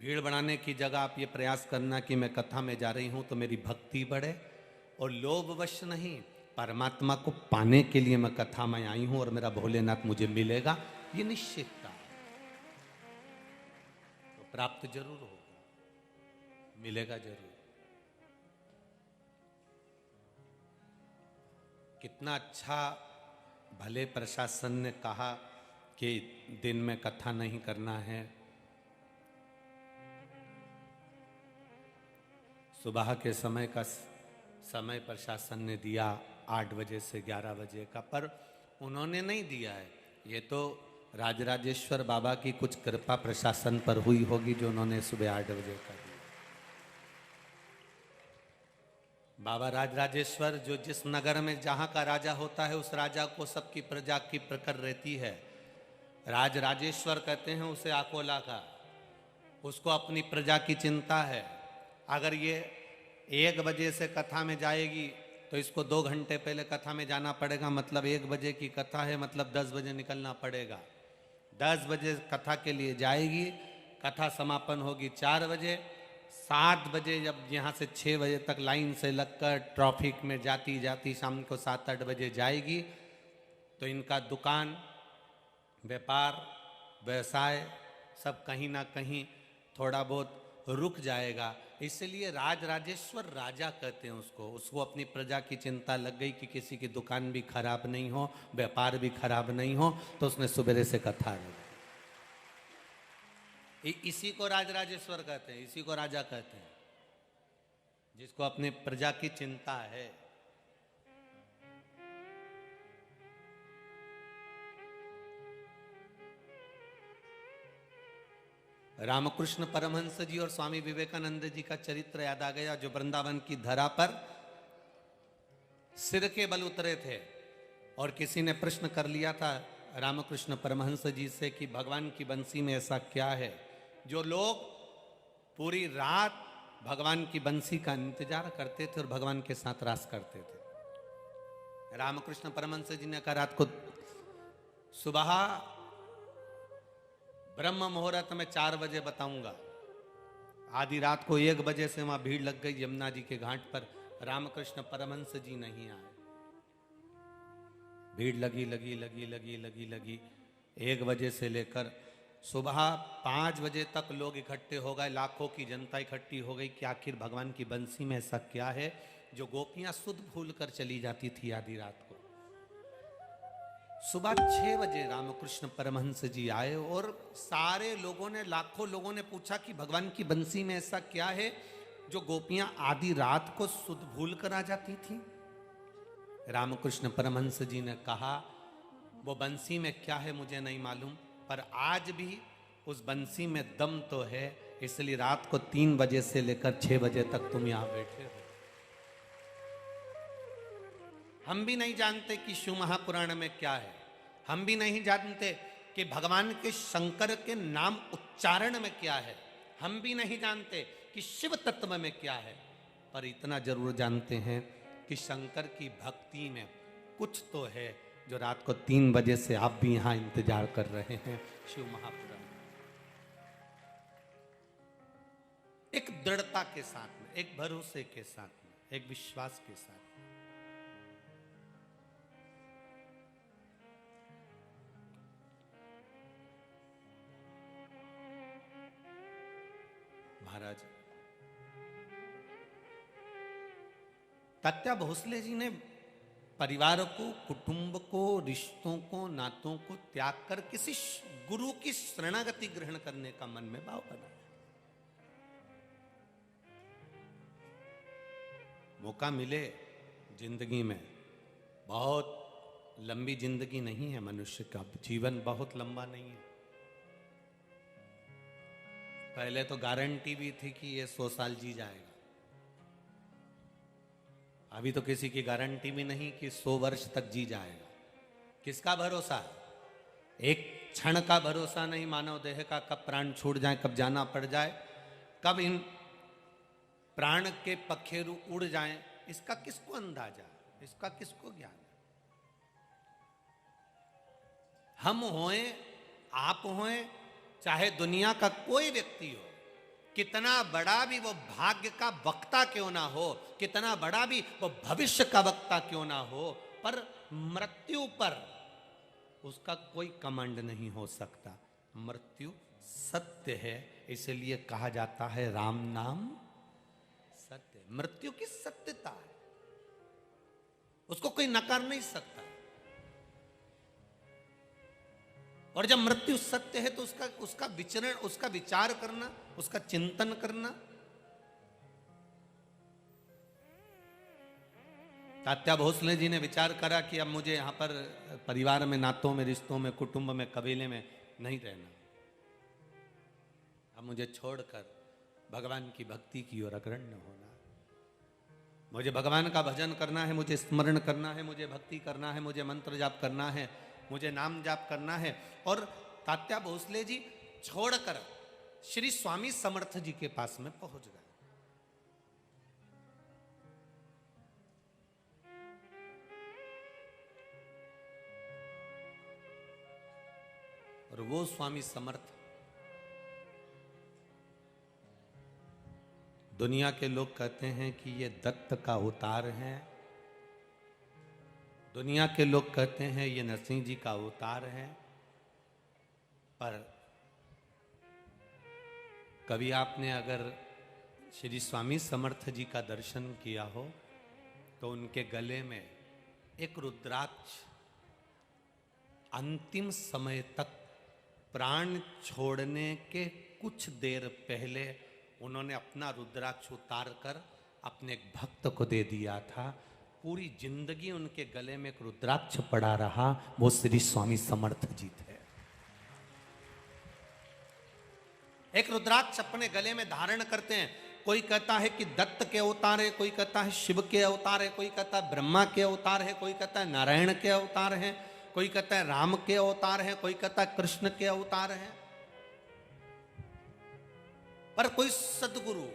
भीड़ बढ़ाने की जगह आप ये प्रयास करना कि मैं कथा में जा रही हूं तो मेरी भक्ति बढ़े, और लोभवश नहीं, परमात्मा को पाने के लिए मैं कथा में आई हूं और मेरा भोलेनाथ मुझे मिलेगा, ये निश्चितता तो प्राप्त जरूर होगा, मिलेगा जरूर। कितना अच्छा भले प्रशासन ने कहा कि दिन में कथा नहीं करना है, सुबह के समय का समय प्रशासन ने दिया 8 बजे से 11 बजे का, पर उन्होंने नहीं दिया है, ये तो राजराजेश्वर बाबा की कुछ कृपा प्रशासन पर हुई होगी जो उन्होंने सुबह 8 बजे का दिया। बाबा राजराजेश्वर जो जिस नगर में जहाँ का राजा होता है उस राजा को सबकी प्रजा की प्रखर रहती है। राजराजेश्वर कहते हैं उसे अकोला का, उसको अपनी प्रजा की चिंता है। अगर ये 1 बजे से कथा में जाएगी तो इसको 2 घंटे पहले कथा में जाना पड़ेगा, मतलब 1 बजे की कथा है, मतलब 10 बजे निकलना पड़ेगा। 10 बजे कथा के लिए जाएगी, कथा समापन होगी 4 बजे। 7 बजे जब यहाँ से 6 बजे तक लाइन से लगकर ट्रैफिक में जाती जाती शाम को 7-8 बजे जाएगी, तो इनका दुकान, व्यापार, व्यवसाय सब कहीं ना कहीं थोड़ा बहुत रुक जाएगा। इसलिए राजराजेश्वर राजा कहते हैं उसको अपनी प्रजा की चिंता लग गई कि किसी की दुकान भी खराब नहीं हो, व्यापार भी खराब नहीं हो, तो उसने सुबह से कथा लगाई। इसी को राजराजेश्वर कहते हैं, इसी को राजा कहते हैं, जिसको अपने प्रजा की चिंता है। रामकृष्ण परमहंस जी और स्वामी विवेकानंद जी का चरित्र याद आ गया, जो वृंदावन की धरा पर सिर के बल उतरे थे, और किसी ने प्रश्न कर लिया था रामकृष्ण परमहंस जी से कि भगवान की बंसी में ऐसा क्या है जो लोग पूरी रात भगवान की बंसी का इंतजार करते थे और भगवान के साथ रास करते थे। रामकृष्ण परमहंस जी ने कहा, रात को सुबह ब्रह्म मुहूर्त में 4 बजे बताऊंगा। आधी रात को 1 बजे से वहां भीड़ लग गई यमुना जी के घाट पर, रामकृष्ण परमहंस जी नहीं आए। भीड़ लगी लगी लगी लगी लगी लगी 1 बजे से लेकर सुबह 5 बजे तक लोग इकट्ठे हो गए, लाखों की जनता इकट्ठी हो गई कि आखिर भगवान की बंसी में ऐसा क्या है जो गोपियां सुध भूल कर चली जाती थी आधी रात को। सुबह 6 बजे रामकृष्ण परमहंस जी आए और सारे लोगों ने, लाखों लोगों ने पूछा कि भगवान की बंसी में ऐसा क्या है जो गोपियां आधी रात को सुध भूल कर आ जाती थी। रामकृष्ण परमहंस जी ने कहा, वो बंसी में क्या है मुझे नहीं मालूम, पर आज भी उस बंसी में दम तो है, इसलिए रात को 3 बजे से लेकर 6 बजे तक तुम यहां बैठे हो। हम भी नहीं जानते कि शिव महापुराण में क्या है, हम भी नहीं जानते कि भगवान के शंकर के नाम उच्चारण में क्या है, हम भी नहीं जानते कि शिव तत्व में क्या है, पर इतना जरूर जानते हैं कि शंकर की भक्ति में कुछ तो है जो रात को 3 बजे से आप भी यहां इंतजार कर रहे हैं। शिव महापुराण एक दृढ़ता के साथ में, एक भरोसे के साथ में, एक विश्वास के साथ में। महाराज तात्या भोसले जी ने परिवार को, कुटुंब को, रिश्तों को, नातों को त्याग कर किसी गुरु की शरणागति ग्रहण करने का मन में भाव बनाया। मौका मिले जिंदगी में, बहुत लंबी जिंदगी नहीं है मनुष्य का, जीवन बहुत लंबा नहीं है। पहले तो गारंटी भी थी कि ये 100 साल जी जाएगा, अभी तो किसी की गारंटी भी नहीं कि 100 वर्ष तक जी जाएगा। किसका भरोसा है? एक क्षण का भरोसा नहीं मानव देह का, कब प्राण छूट जाए, कब जाना पड़ जाए, कब इन प्राण के पखेरु उड़ जाएं, इसका किसको अंदाजा, इसका किसको ज्ञान? हम होएं, आप होएं, चाहे दुनिया का कोई व्यक्ति हो, कितना बड़ा भी वो भाग्य का वक्ता क्यों ना हो, कितना बड़ा भी वो भविष्य का वक्ता क्यों ना हो, पर मृत्यु पर उसका कोई कमांड नहीं हो सकता। मृत्यु सत्य है, इसलिए कहा जाता है राम नाम सत्य। मृत्यु की सत्यता है, उसको कोई नकार नहीं सकता। और जब मृत्यु सत्य है तो उसका विचरण, उसका विचार करना, उसका चिंतन करना। तात्या भोसले जी ने विचार करा कि अब मुझे यहां पर परिवार में, नातों में, रिश्तों में, कुटुंब में, कबीले में नहीं रहना, अब मुझे छोड़कर भगवान की भक्ति की ओर अग्रण्य होना। मुझे भगवान का भजन करना है, मुझे स्मरण करना है, मुझे भक्ति करना है, मुझे मंत्र जाप करना है, मुझे नाम जाप करना है। और तात्या भोसले जी छोड़कर श्री स्वामी समर्थ जी के पास में पहुंच गए। और वो स्वामी समर्थ, दुनिया के लोग कहते हैं कि ये दत्त का अवतार है, दुनिया के लोग कहते हैं ये नरसिंह जी का अवतार है, पर कभी आपने अगर श्री स्वामी समर्थ जी का दर्शन किया हो तो उनके गले में एक रुद्राक्ष, अंतिम समय तक प्राण छोड़ने के कुछ देर पहले उन्होंने अपना रुद्राक्ष उतार कर अपने एक भक्त को दे दिया था। पूरी जिंदगी उनके गले में एक रुद्राक्ष पड़ा रहा, वो श्री स्वामी समर्थ जी थे। एक रुद्राक्ष अपने गले में धारण करते हैं। कोई कहता है कि दत्त के अवतार है, कोई कहता है शिव के अवतार है, कोई कहता है ब्रह्मा के अवतार है, कोई कहता है नारायण के अवतार है, कोई कहता है राम के अवतार है, कोई कहता है कृष्ण के अवतार है। पर कोई सद्गुरु,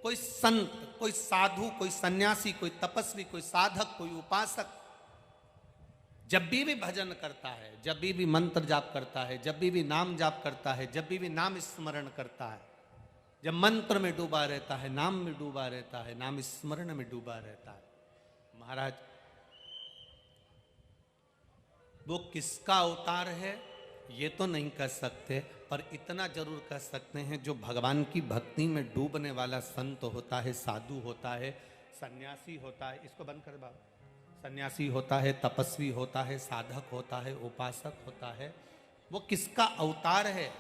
कोई संत, कोई साधु, कोई सन्यासी, कोई तपस्वी, कोई साधक, कोई उपासक जब भी भजन करता है, जब भी मंत्र जाप करता है, जब भी नाम जाप करता है, जब भी नाम स्मरण करता है, जब मंत्र में डूबा रहता है, नाम में डूबा रहता है, नाम स्मरण में डूबा रहता है। महाराज, वो किसका अवतार है ये तो नहीं कह सकते, पर इतना जरूर कह सकते हैं जो भगवान की भक्ति में डूबने वाला संत होता है, साधु होता है, सन्यासी होता है, इसको बंद कर बाबा, सन्यासी होता है, तपस्वी होता है, साधक होता है, उपासक होता है, वो किसका अवतार है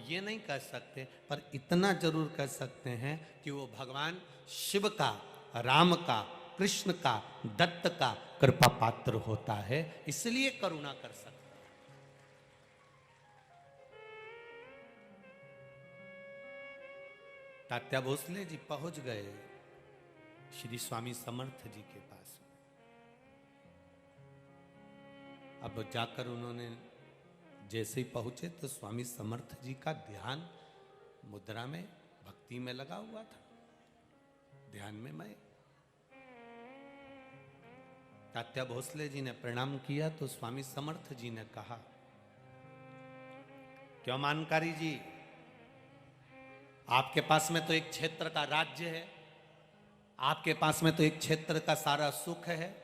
ये नहीं कह सकते, पर इतना जरूर कह सकते हैं कि वो भगवान शिव का, राम का, कृष्ण का, दत्त का कृपा पात्र होता है, इसलिए करुणा कर सकते। तात्या भोसले जी पहुंच गए श्री स्वामी समर्थ जी के पास। अब जाकर उन्होंने जैसे ही पहुंचे तो स्वामी समर्थ जी का ध्यान मुद्रा में, भक्ति में लगा हुआ था, ध्यान में मैं। तात्या भोसले जी ने प्रणाम किया तो स्वामी समर्थ जी ने कहा, क्यों मानकारी जी, आपके पास में तो एक क्षेत्र का राज्य है, आपके पास में तो एक क्षेत्र का सारा सुख है,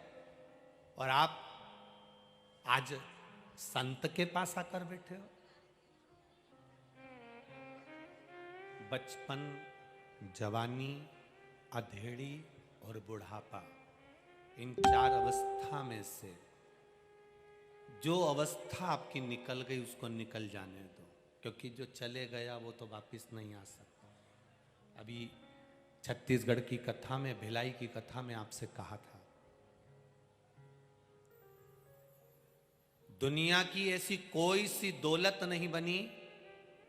और आप आज संत के पास आकर बैठे हो। बचपन, जवानी, अधेड़ी और बुढ़ापा, इन चार अवस्था में से जो अवस्था आपकी निकल गई उसको निकल जाने दो, क्योंकि जो चले गया वो तो वापस नहीं आ सकता। अभी छत्तीसगढ़ की कथा में, भिलाई की कथा में आपसे कहा था, दुनिया की ऐसी कोई सी दौलत नहीं बनी,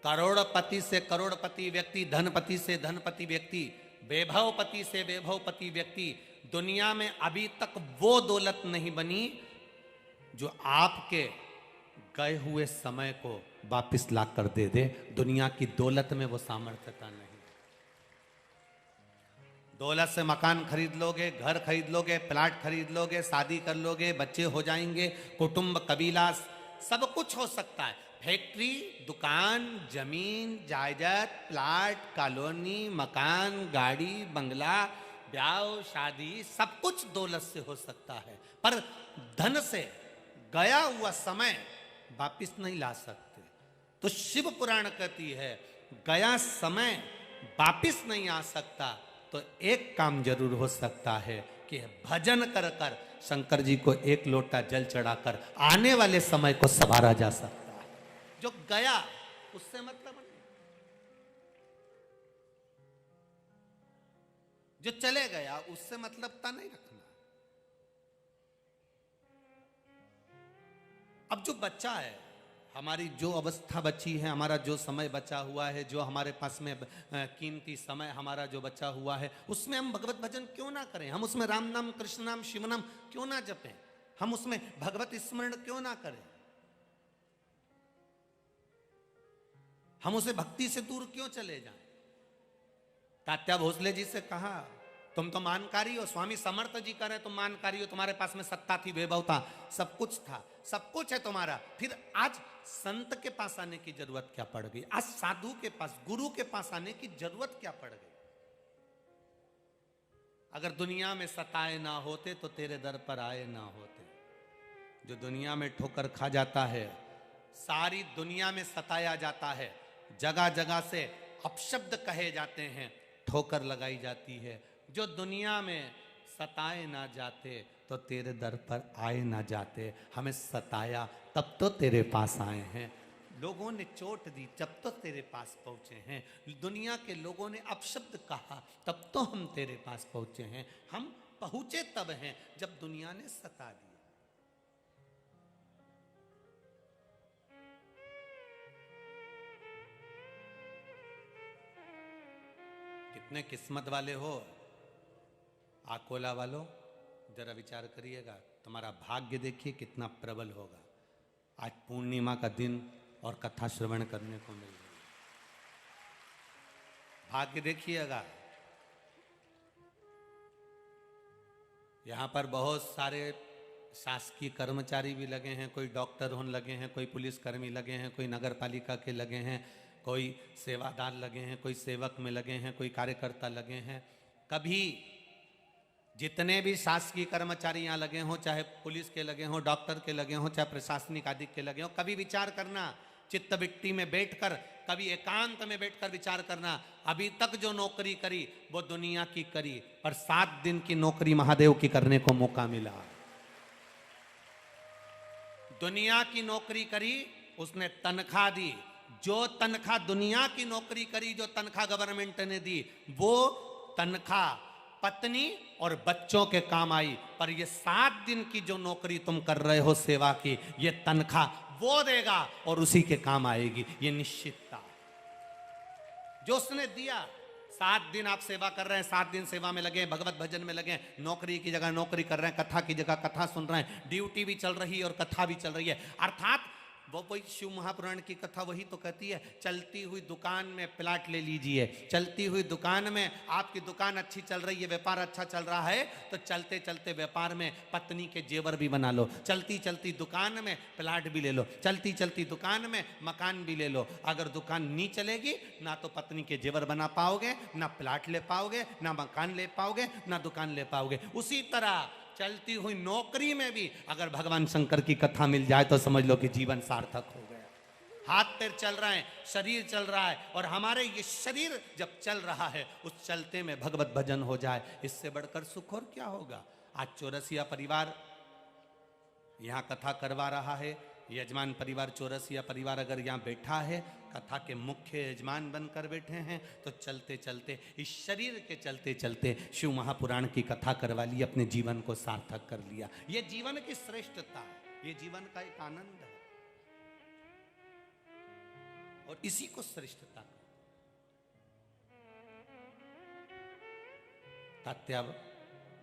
करोड़पति से करोड़पति व्यक्ति, धनपति से धनपति व्यक्ति, वैभवपति से वैभवपति व्यक्ति, दुनिया में अभी तक वो दौलत नहीं बनी जो आपके गए हुए समय को वापस ला कर दे दे। दुनिया की दौलत में वो सामर्थ्यता नहीं। दौलत से मकान खरीद लोगे, घर खरीद लोगे, प्लाट खरीद लोगे, शादी कर लोगे, बच्चे हो जाएंगे, कुटुंब, कबीला, सब कुछ हो सकता है, फैक्ट्री, दुकान, जमीन, जायदाद, प्लाट, कॉलोनी, मकान, गाड़ी, बंगला, ब्याह, शादी, सब कुछ दौलत से हो सकता है, पर धन से गया हुआ समय वापिस नहीं ला सकते। तो शिव पुराण कहती है गया समय वापिस नहीं आ सकता, तो एक काम जरूर हो सकता है कि भजन कर कर शंकर जी को एक लोटा जल चढ़ाकर आने वाले समय को संवारा जा सकता है। जो गया उससे मतलब नहीं, जो चले गया उससे मतलबता नहीं रखना। अब जो बच्चा है, हमारी जो अवस्था बची है, हमारा जो समय बचा हुआ है, जो हमारे पास में कीमती समय हमारा जो बचा हुआ है, उसमें हम भगवत भजन क्यों ना करें? हम उसमें राम नाम, कृष्ण नाम, शिव नाम क्यों ना जपें? हम उसमें भगवत स्मरण क्यों ना करें? हम उसे भक्ति से दूर क्यों चले जाएं? तात्या भोसले जी से कहा तुम तो मानकारी हो, स्वामी समर्थ जी कह रहे तुम मानकारी हो, तुम्हारे पास में सत्ता थी, वैभव था, सब कुछ था, सब कुछ है तुम्हारा, फिर आज संत के पास आने की जरूरत क्या पड़ गई? आज साधु के पास, गुरु के पास आने की जरूरत क्या पड़ गई? अगर दुनिया में सताए ना होते तो तेरे दर पर आए ना होते। जो दुनिया में ठोकर खा जाता है, सारी दुनिया में सताया जाता है, जगह जगह से अपशब्द कहे जाते हैं, ठोकर लगाई जाती है। जो दुनिया में सताए ना जाते तो तेरे दर पर आए ना जाते। हमें सताया तब तो तेरे पास आए हैं, लोगों ने चोट दी तब तो तेरे पास पहुंचे हैं, दुनिया के लोगों ने अपशब्द कहा तब तो हम तेरे पास पहुंचे हैं। हम पहुंचे तब हैं जब दुनिया ने सता दिया। कितने किस्मत वाले हो आकोला वालों, जरा विचार करिएगा, तुम्हारा भाग्य देखिए कितना प्रबल होगा। आज पूर्णिमा का दिन और कथा श्रवण करने को मिल रही है, भाग्य देखिएगा। यहां पर बहुत सारे शासकीय कर्मचारी भी लगे हैं, कोई डॉक्टर होने लगे हैं, कोई पुलिसकर्मी लगे हैं, कोई नगर पालिका के लगे हैं, कोई सेवादार लगे हैं, कोई सेवक में लगे हैं, कोई कार्यकर्ता लगे हैं। कभी जितने भी शासकीय कर्मचारी यहाँ लगे हों, चाहे पुलिस के लगे हों, डॉक्टर के लगे हों, चाहे प्रशासनिक आदि के लगे हों, कभी विचार करना, चित्त बिट्टी में बैठकर, कभी एकांत में बैठकर विचार करना, अभी तक जो नौकरी करी वो दुनिया की करी, पर 7 दिन की नौकरी महादेव की करने को मौका मिला। दुनिया की नौकरी करी, उसने तनख्वाह दी, जो तनख्वाह दुनिया की नौकरी करी, जो तनख्वाह गवर्नमेंट ने दी, वो तनख्वाह पत्नी और बच्चों के काम आई। पर ये 7 दिन की जो नौकरी तुम कर रहे हो सेवा की, ये तनख्वाह वो देगा और उसी के काम आएगी, ये निश्चितता जो उसने दिया। 7 दिन आप सेवा कर रहे हैं, 7 दिन सेवा में लगे, भगवत भजन में लगे, नौकरी की जगह नौकरी कर रहे हैं, कथा की जगह कथा सुन रहे हैं, ड्यूटी भी चल रही है और कथा भी चल रही है। अर्थात वो कोई शिव महापुराण की कथा वही तो कहती है, चलती हुई दुकान में प्लाट ले लीजिए, चलती हुई दुकान में आपकी दुकान अच्छी चल रही है, व्यापार अच्छा चल रहा है, तो चलते चलते व्यापार में पत्नी के जेवर भी बना लो, चलती चलती दुकान में प्लाट भी ले लो, चलती चलती दुकान में मकान भी ले लो। अगर दुकान नहीं चलेगी ना तो पत्नी के जेवर बना पाओगे, ना प्लाट ले पाओगे, ना मकान ले पाओगे, ना दुकान ले पाओगे। उसी तरह चलती हुई नौकरी में भी अगर भगवान शंकर की कथा मिल जाए तो समझ लो कि जीवन सार्थक हो गया। हाथ पैर चल रहे हैं, शरीर चल रहा है, और हमारे ये शरीर जब चल रहा है उस चलते में भगवत भजन हो जाए, इससे बढ़कर सुख और क्या होगा। आज चौरसिया परिवार यहाँ कथा करवा रहा है, यजमान परिवार चौरसिया परिवार अगर यहाँ बैठा है, कथा के मुख्य यजमान बनकर बैठे हैं, तो चलते चलते इस शरीर के चलते चलते शिव महापुराण की कथा करवा ली, अपने जीवन को सार्थक कर लिया। ये जीवन की श्रेष्ठता है, ये जीवन का एक आनंद है, और इसी को श्रेष्ठता तात्या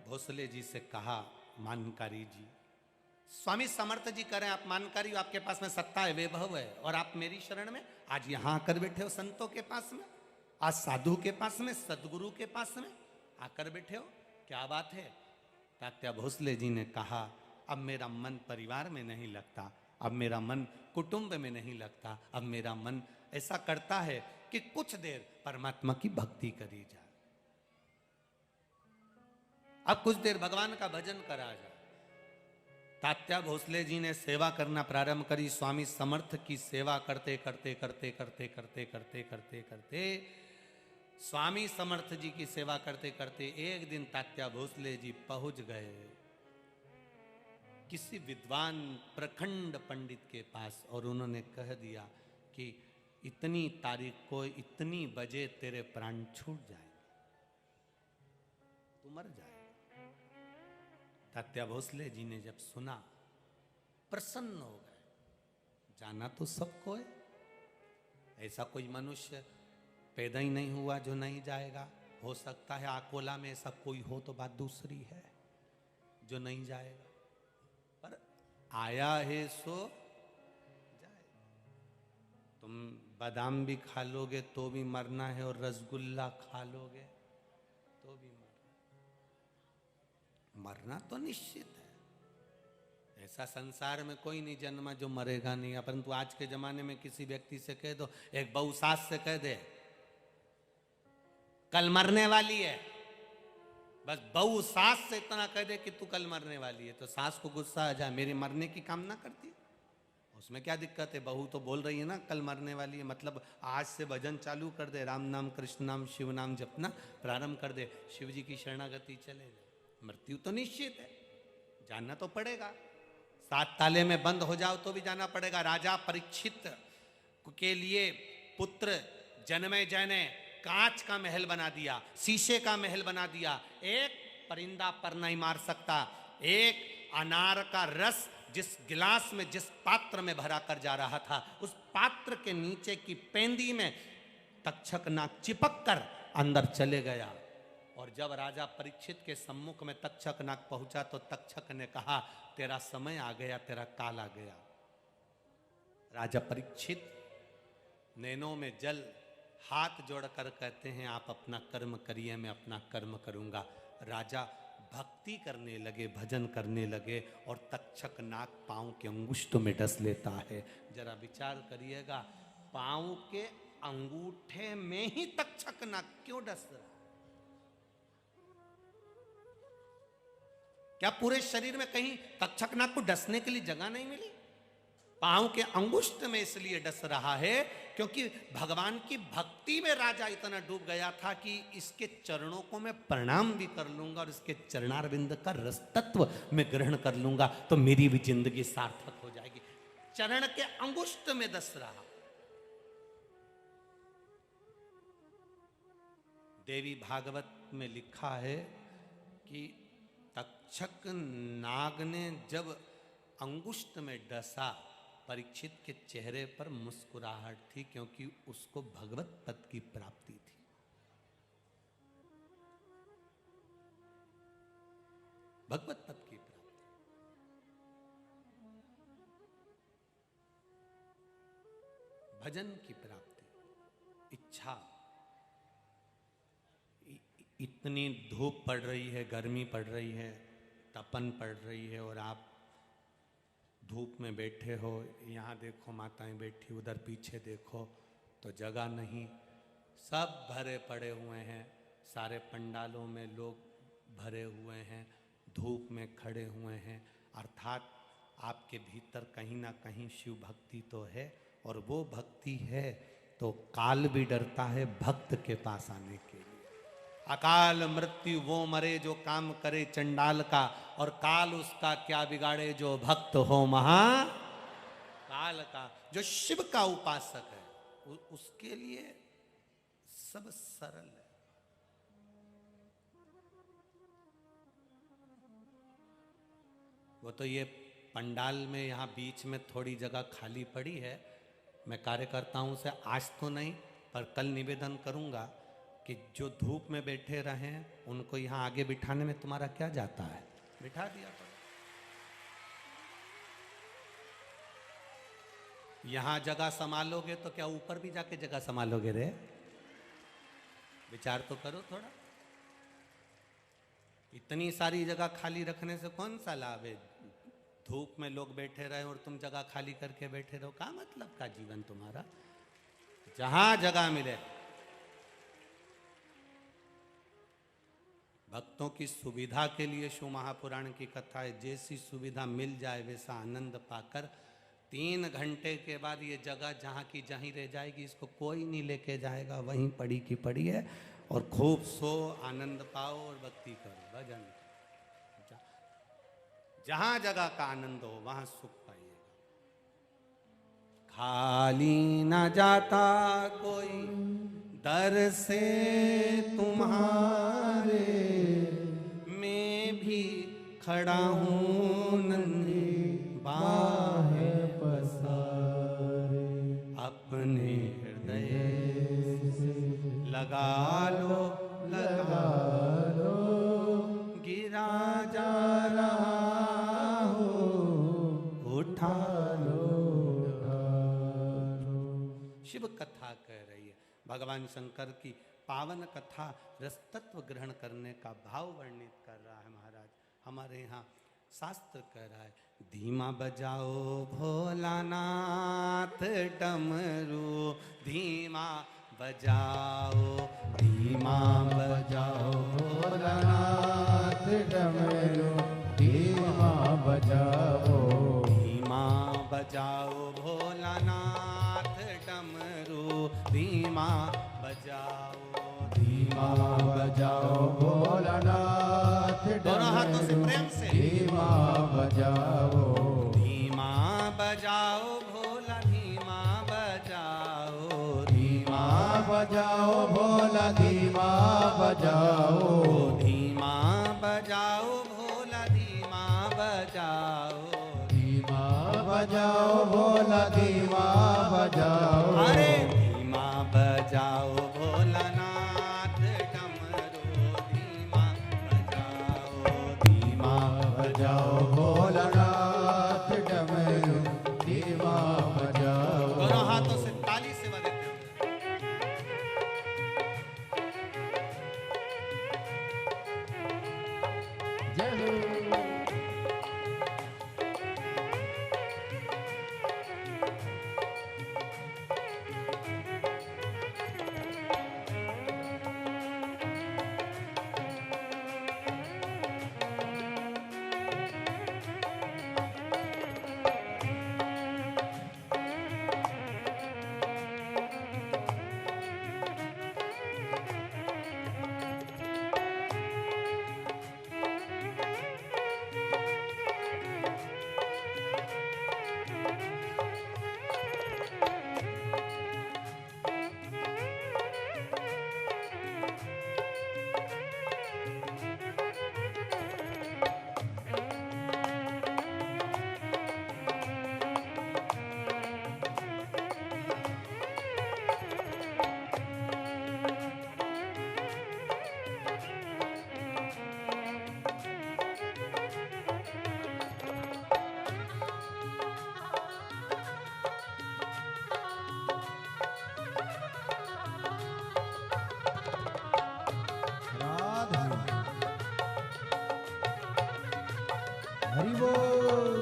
भोसले जी से कहा, मानकारी जी, स्वामी समर्थ जी करें आप मानकारी, आपके पास में सत्ता है, वैभव है, और आप मेरी शरण में आज यहां आकर बैठे हो, संतों के पास में, आज साधु के पास में, सदगुरु के पास में आकर बैठे हो, क्या बात है। तात्या भोसले जी ने कहा, अब मेरा मन परिवार में नहीं लगता, अब मेरा मन कुटुंब में नहीं लगता, अब मेरा मन ऐसा करता है कि कुछ देर परमात्मा की भक्ति करी जाए, अब कुछ देर भगवान का भजन करा जाए। तात्या भोसले जी ने सेवा करना प्रारंभ करी। स्वामी समर्थ की सेवा करते करते करते करते करते करते करते करते स्वामी समर्थ जी की सेवा करते करते एक दिन तात्या भोसले जी पहुंच गए किसी विद्वान प्रखंड पंडित के पास, और उन्होंने कह दिया कि इतनी तारीख को इतनी बजे तेरे प्राण छूट जाएंगे, तू मर जाएगा। तात्या भोसले जी ने जब सुना प्रसन्न हो गए। जाना तो सबको है, ऐसा कोई मनुष्य पैदा ही नहीं हुआ जो नहीं जाएगा। हो सकता है अकोला में ऐसा कोई हो तो बात दूसरी है जो नहीं जाएगा, पर आया है सो जाए। तुम बादाम भी खा लोगे तो भी मरना है, और रसगुल्ला खा लोगे तो भी मरना तो निश्चित है। ऐसा संसार में कोई नहीं जन्मा जो मरेगा नहीं। परंतु आज के जमाने में किसी व्यक्ति से कह दो, एक बहू सास से कह दे कल मरने वाली है, बस बहू सास से इतना कह दे कि तू कल मरने वाली है, तो सास को गुस्सा आ जाए, मेरी मरने की कामना करती, उसमें क्या दिक्कत है? बहू तो बोल रही है ना कल मरने वाली है, मतलब आज से भजन चालू कर दे, राम नाम कृष्ण नाम शिव नाम जपना प्रारंभ कर दे, शिव जी की शरणागति चले जाए। मृत्यु तो निश्चित है, जानना तो पड़ेगा। 7 ताले में बंद हो जाओ तो भी जाना पड़ेगा। राजा परीक्षित के लिए पुत्र जनमेजय ने कांच का महल बना दिया, शीशे का महल बना दिया। एक परिंदा पर नहीं मार सकता। एक अनार का रस जिस गिलास में जिस पात्र में भरा कर जा रहा था, उस पात्र के नीचे की पेंदी में तक्षक नाग चिपक कर अंदर चले गया। और जब राजा परीक्षित के सम्मुख में तक्षक नाग पहुंचा तो तक्षक ने कहा, तेरा समय आ गया, तेरा काल आ गया। राजा परीक्षित नैनों में जल हाथ जोड़कर कहते हैं, आप अपना कर्म करिए, मैं अपना कर्म करूंगा। राजा भक्ति करने लगे, भजन करने लगे, और तक्षक नाग पांव के अंगुष्ठ में डस लेता है। जरा विचार करिएगा, पांव के अंगूठे में ही तक्षक नाग क्यों डस रहा? क्या पूरे शरीर में कहीं तक्षक नाग को डसने के लिए जगह नहीं मिली? पांव के अंगुष्ठ में इसलिए डस रहा है क्योंकि भगवान की भक्ति में राजा इतना डूब गया था कि इसके चरणों को मैं प्रणाम भी कर लूंगा और इसके चरणारविंद का रस तत्व मैं ग्रहण कर लूंगा तो मेरी भी जिंदगी सार्थक हो जाएगी। चरण के अंगुष्ठ में डस रहा। देवी भागवत में लिखा है कि तक्षक नाग ने जब अंगुष्ठ में डसा, परीक्षित के चेहरे पर मुस्कुराहट थी क्योंकि उसको भगवत पद की प्राप्ति थी। भगवत पद की प्राप्ति, भजन की प्राप्ति, इच्छा। इतनी धूप पड़ रही है, गर्मी पड़ रही है, तपन पड़ रही है, और आप धूप में बैठे हो। यहाँ देखो माताएं बैठी, उधर पीछे देखो तो जगह नहीं, सब भरे पड़े हुए हैं। सारे पंडालों में लोग भरे हुए हैं, धूप में खड़े हुए हैं। अर्थात आपके भीतर कहीं ना कहीं शिव भक्ति तो है, और वो भक्ति है तो काल भी डरता है भक्त के पास आने के लिए। अकाल मृत्यु वो मरे जो काम करे चंडाल का, और काल उसका क्या बिगाड़े जो भक्त हो महा काल का। जो शिव का उपासक है उसके लिए सब सरल है। वो तो ये पंडाल में यहाँ बीच में थोड़ी जगह खाली पड़ी है, मैं कार्यकर्ताओं से आज तो नहीं पर कल निवेदन करूंगा कि जो धूप में बैठे रहे उनको यहाँ आगे बिठाने में तुम्हारा क्या जाता है, बिठा दिया तो। यहाँ जगह संभालोगे तो क्या ऊपर भी जाके जगह संभालोगे रे? विचार तो करो थोड़ा। इतनी सारी जगह खाली रखने से कौन सा लाभ है? धूप में लोग बैठे रहे और तुम जगह खाली करके बैठे रहो, क्या मतलब का जीवन तुम्हारा? जहां जगह मिले। भक्तों की सुविधा के लिए शिव महापुराण की कथा है, जैसी सुविधा मिल जाए वैसा आनंद पाकर 3 घंटे के बाद ये जगह जहाँ की जहीं रह जाएगी, इसको कोई नहीं लेके जाएगा, वहीं पड़ी की पड़ी है। और खूब सो, आनंद पाओ और भक्ति करो, भजन। जहां जगह का आनंद हो वहां सुख पाइएगा। खाली ना जाता कोई दर से तुम्हारे, मैं भी खड़ा हूँ नन्ही बाहें पसारे, अपने हृदय से लगा लो, लगा लो, गिरा जा रहा हो, उठा लो, शिव कथा कह रही है। भगवान शंकर की पावन कथा रसतत्व ग्रहण करने का भाव वर्णित कर रहा है महाराज। हमारे यहाँ शास्त्र कह रहा है, धीमा बजाओ भोलानाथ डमरू, धीमा बजाओ, धीमा बजाओ भोलानाथ डमरू, धीमा बजाओ, धीमा बजाओ भोलानाथ डमरू, धीमा बजाओ, धीमा बजाओ भोलानाथ डमरू, दोनों हाथों से प्रेम से, धीमा बजाओ, धीमा बजाओ भोला, धीमा बजाओ, धीमा बजाओ भोला, धीमा बजाओ, धीमा बजाओ भोला, धीमा बजाओ, धीमा बजाओ भोला, धीमा बजाओ, अरे धीमा बजाओ भोलानाथ डमरू, धीमा बजाओ, धीमा बजाओ भोलानाथ डमरू, धीमा बजाओ। दोनों हाथों से ताली से बजाते हैं। जय हो। हरि बोल।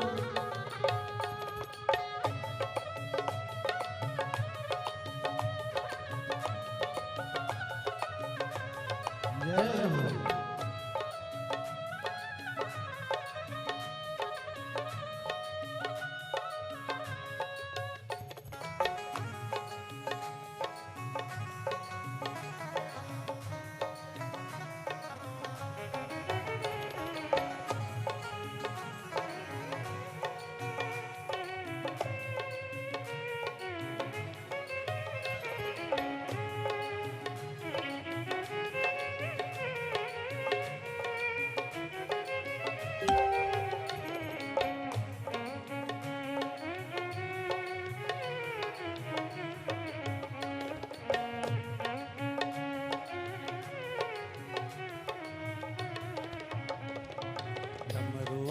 जय हो।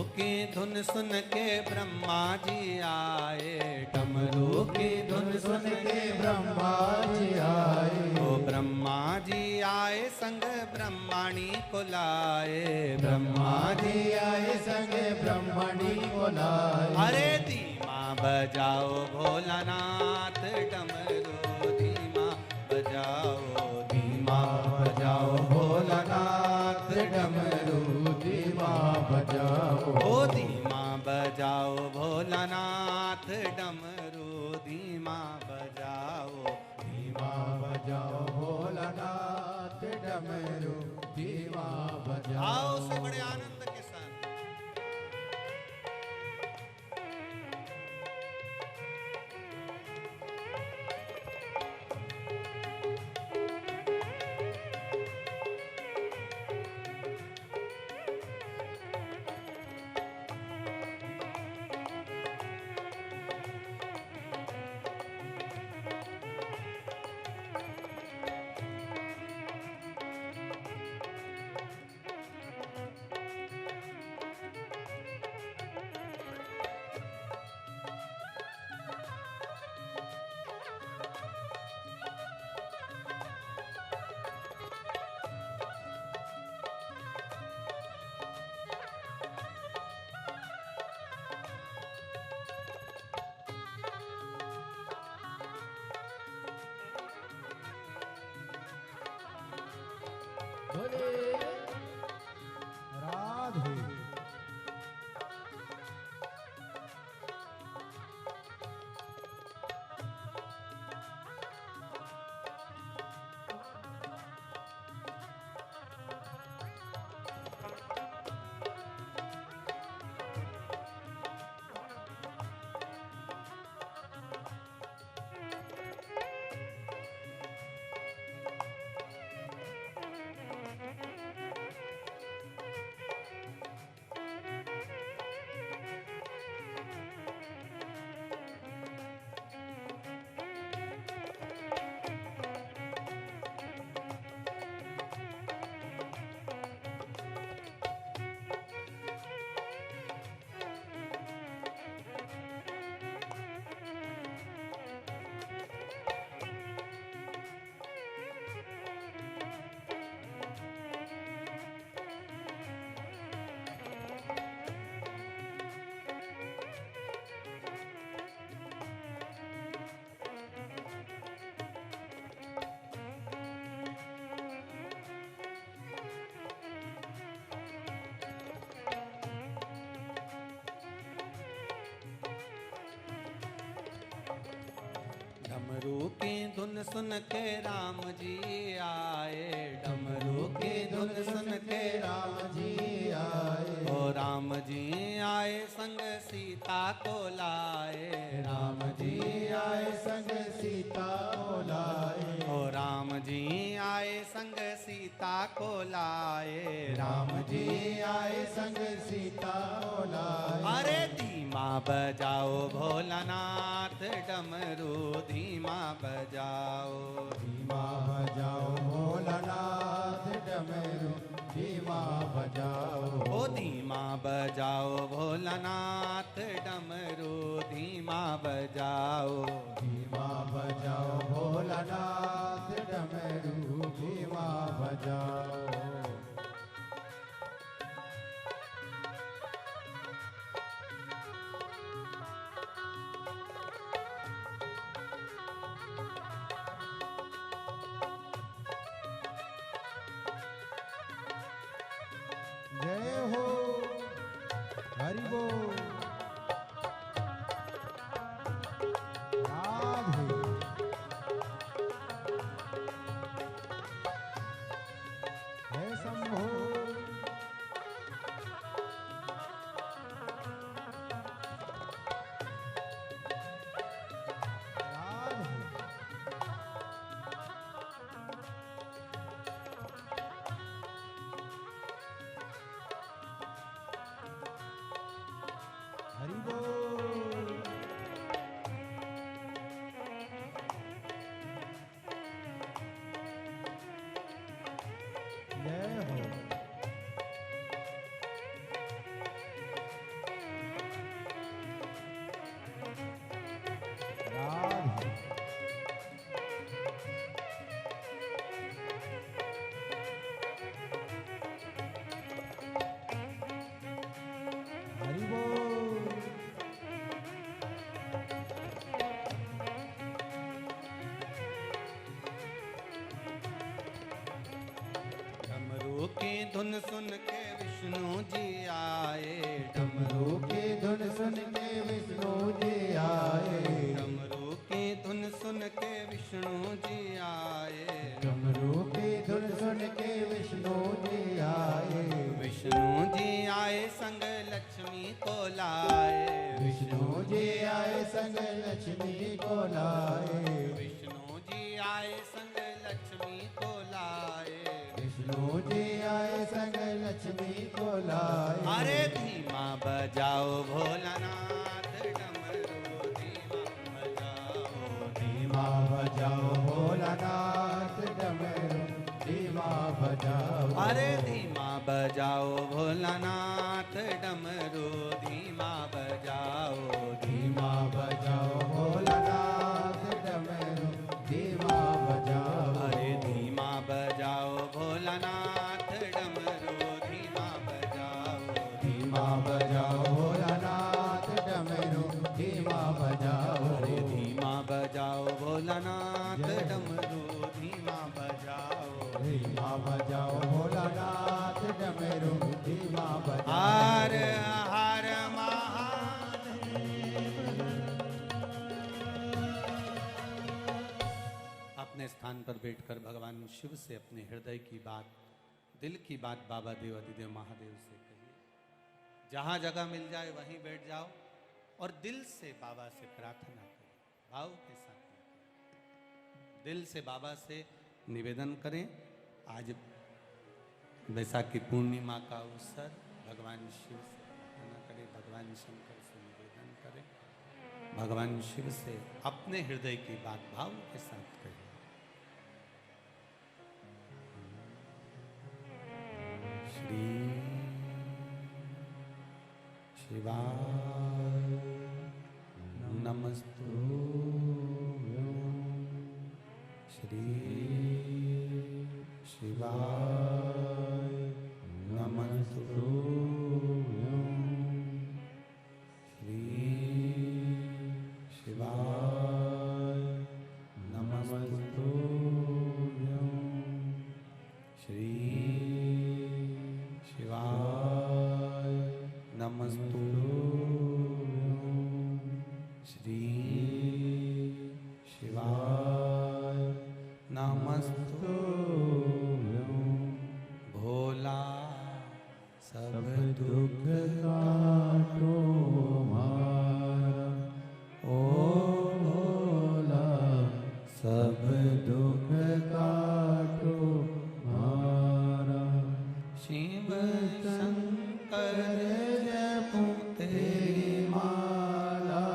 की धुन सुन के ब्रह्मा जी आए, डमरू की धुन सुन के ब्रह्मा जी आए, ओ ब्रह्मा जी आए संग ब्रह्मणी को लाए, ब्रह्मा जी आए संग ब्रह्मणी को लाए, बजाओ भोलानाथ डमरू धीमा बजाओ, धीमा बजाओ भोलानाथ डमरू धीमा बजाओ, ओ धीमा बजाओ भोलानाथ डमरू धीमा बजाओ, धीमा बजाओ भोलानाथ डमरू धीमा बजाओ। आओ से बड़े आनंद के साथ। बोले राधे। डमरू की धुन सुन के राम जी आए, डमरू की धुन सुन के राम जी आए, ओ राम जी आए संग सीता को लाए, राम जी आए संग सीता को लाए, ओ राम जी आए संग सीता को लाए, राम जी आए संग सीता को लाए। अरे धीमा बजाओ भोलानाथ डमरू धीमा बजाओ, धीमा बजाओ भोलानाथ डमरू धीमा बजाओ, ओ धीमा बजाओ भोलानाथ डमरू धीमा बजाओ, धीमा बजाओ भोलानाथ डमरू धीमा बजाओ। जय हो हरि बोल राधे। धुन सुन के विष्णु जी आए, डमरू की धुन सुन के विष्णु जी आए, डमरू की धुन सुन के विष्णु जी आए, डमरू की धुन सुन के विष्णु जी आए, विष्णु जी आए संग लक्ष्मी को लाए, विष्णु जी आए संग लक्ष्मी को लाए, विष्णु जी आए संग लक्ष्मी को लाए, विष्णु जी आए संग लक्ष्मी को लाए। अरे धीमा बजाओ भोलानाथ डमरू, धीमा बजाओ, धीमा बजाओ भोलानाथ डमरू, धीमा बजाओ। अरे धीमा बजाओ भोलानाथ डमरू, धीमा बजाओ, धीमा बजाओ भोलानाथ डमरू, धीमा बजाओ। अरे धीमा बजाओ भोलानाथ डमरू, धीमा बजाओ, धीमा बजाओ भोलानाथ डमरू, धीमा बजाओ। अरे धीमा बजाओ भोलानाथ डमरू, धीमा बजाओ, धीमा बजाओ भोलानाथ डमरू, धीमा बजाओ। हर हर महादेव। अपने स्थान पर बैठकर भगवान शिव से अपने हृदय की बात, दिल की बात बाबा देवादिदेव महादेव से कहिए। जहां जगह मिल जाए वहीं बैठ जाओ और दिल से बाबा से प्रार्थना करें, भाव के साथ दिल से बाबा से निवेदन करें। आज वैशाखी पूर्णिमा का अवसर, भगवान शिव से प्रार्थना करें, भगवान शंकर से निवेदन करें, भगवान शिव से अपने हृदय की बात भाव के साथ करें। श्री शिवाय नमस्तुभ्यं, श्री शिवाय नमस्तुभ्यं, श्री शिवाय नमस्तुभ्यं, श्री शिवाय नमस्तुभ्यं, श्री शिवाय नमस्तुभ्यं। भोला सब दुख काटो मारा, ओ भोला सब दुख काटो मारा। शिव शंकर जपू तेरी माला,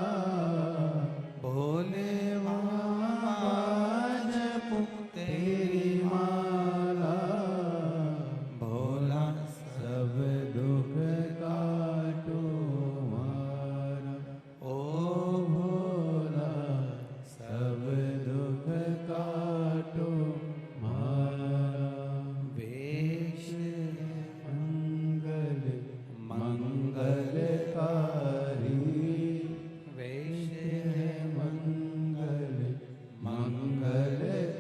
भोले बाबा जपू तेरी माला, भोला सब दुख काटो मारा। ओ भोला सब दुख काटो मारा। वेश मंगल मंगलकारी, मंगलकारी, वेश मंगल मंगलकारी।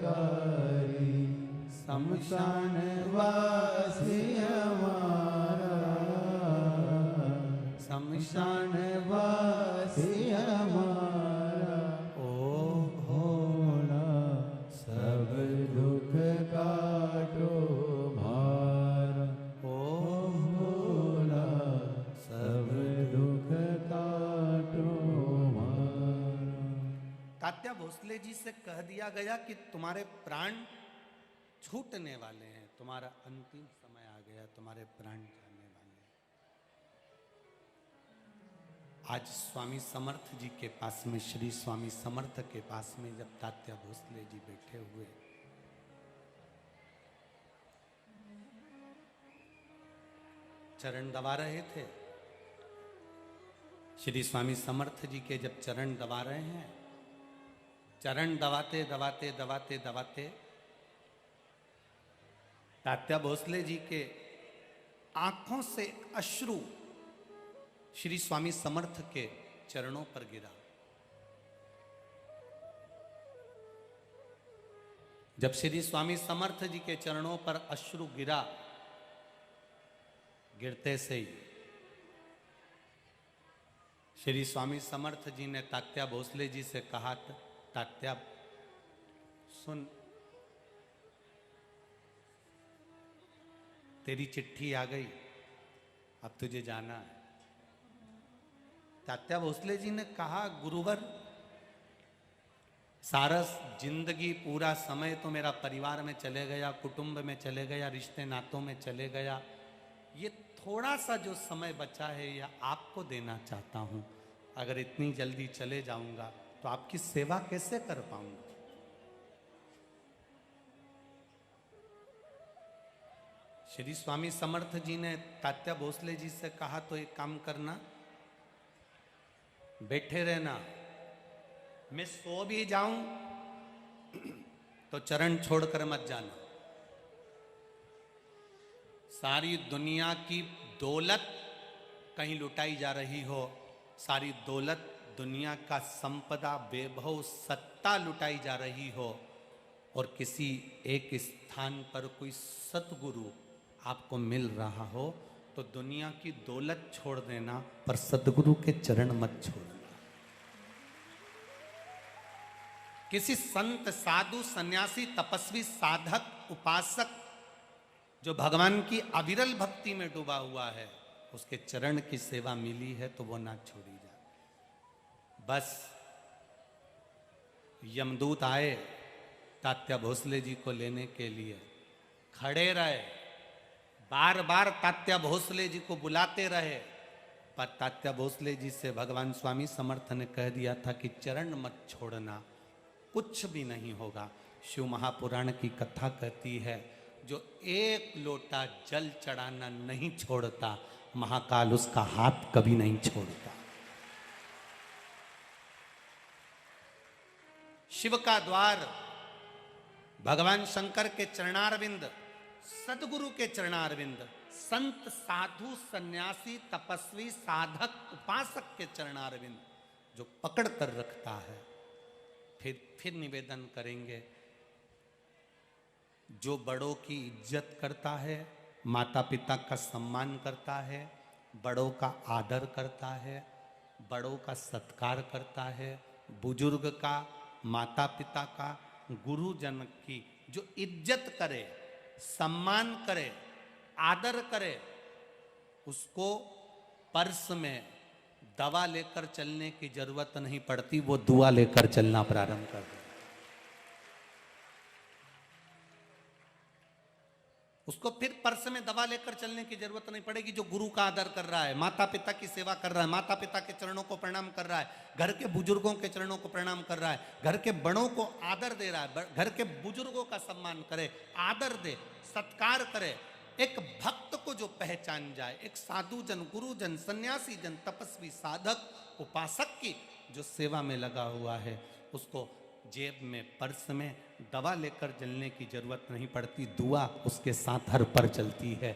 शमशान वासी हमारा, शमशान वासी हमारा। ओ भोला सब दुख काटो मारा। ओ भोला सब दुख काटो मारा। तात्या भोसले जी से कह दिया गया कि तुम्हारे प्राण छूटने वाले हैं, तुम्हारा अंतिम समय आ गया, तुम्हारे प्राण जाने वाले हैं। आज स्वामी समर्थ जी के पास में, श्री स्वामी समर्थ के पास में जब तात्या भोसले जी बैठे हुए, चरण दबा रहे थे, श्री स्वामी समर्थ जी के जब चरण दबा रहे हैं, चरण दबाते दबाते दबाते दबाते तात्या भोसले जी के आंखों से अश्रु श्री स्वामी समर्थ के चरणों पर गिरा। जब श्री स्वामी समर्थ जी के चरणों पर अश्रु गिरा गिरते से ही श्री स्वामी समर्थ जी ने तात्या भोसले जी से कहा, तात्या सुन, तेरी चिट्ठी आ गई, अब तुझे जाना है। तात्या भोसले जी ने कहा, गुरुवर सारा जिंदगी पूरा समय तो मेरा परिवार में चले गया, कुटुंब में चले गया, रिश्ते नातों में चले गया, ये थोड़ा सा जो समय बचा है यह आपको देना चाहता हूं। अगर इतनी जल्दी चले जाऊंगा तो आपकी सेवा कैसे कर पाऊंगा। श्री स्वामी समर्थ जी ने तात्या भोसले जी से कहा, तो एक काम करना, बैठे रहना, मैं सो भी जाऊं तो चरण छोड़कर मत जाना। सारी दुनिया की दौलत कहीं लुटाई जा रही हो, सारी दौलत, दुनिया का संपदा, वैभव, सत्ता लुटाई जा रही हो, और किसी एक स्थान पर कोई सतगुरु आपको मिल रहा हो, तो दुनिया की दौलत छोड़ देना, पर सतगुरु के चरण मत छोड़ना। किसी संत, साधु, सन्यासी, तपस्वी, साधक, उपासक जो भगवान की अविरल भक्ति में डूबा हुआ है, उसके चरण की सेवा मिली है तो वो ना छोड़ी जाए। बस यमदूत आए तात्या भोसले जी को लेने के लिए, खड़े रहे, बार बार तात्या भोसले जी को बुलाते रहे, पर तात्या भोसले जी से भगवान स्वामी समर्थ ने कह दिया था कि चरण मत छोड़ना, कुछ भी नहीं होगा। शिव महापुराण की कथा कहती है, जो एक लोटा जल चढ़ाना नहीं छोड़ता, महाकाल उसका हाथ कभी नहीं छोड़ता। शिव का द्वार भगवान शंकर के चरणारविंद, सदगुरु के चरणारविंद, संत, साधु, सन्यासी, तपस्वी, साधक, उपासक के चरणारविंद जो पकड़ कर रखता है। फिर निवेदन करेंगे, जो बड़ों की इज्जत करता है, माता पिता का सम्मान करता है, बड़ों का आदर करता है, बड़ों का सत्कार करता है, बुजुर्ग का, माता पिता का, गुरुजन की जो इज्जत करे, सम्मान करे, आदर करे, उसको पर्स में दवा लेकर चलने की जरूरत नहीं पड़ती, वो दुआ लेकर चलना प्रारंभ कर दे। उसको फिर पर्स में दवा लेकर चलने की जरूरत नहीं पड़ेगी। जो गुरु का आदर कर रहा है, माता पिता की सेवा कर रहा है, माता पिता के चरणों को प्रणाम कर रहा है, घर के बुजुर्गों के चरणों को प्रणाम कर रहा है, घर के बड़ों को आदर दे रहा है, घर के बुजुर्गों का सम्मान करे, आदर दे, सत्कार करे। एक भक्त को जो पहचान जाए, एक साधु जन, गुरुजन, सन्यासी जन, तपस्वी, साधक, उपासक की जो सेवा में लगा हुआ है, उसको जेब में, पर्स में दवा लेकर चलने की जरूरत नहीं पड़ती, दुआ उसके साथ हर पर चलती है।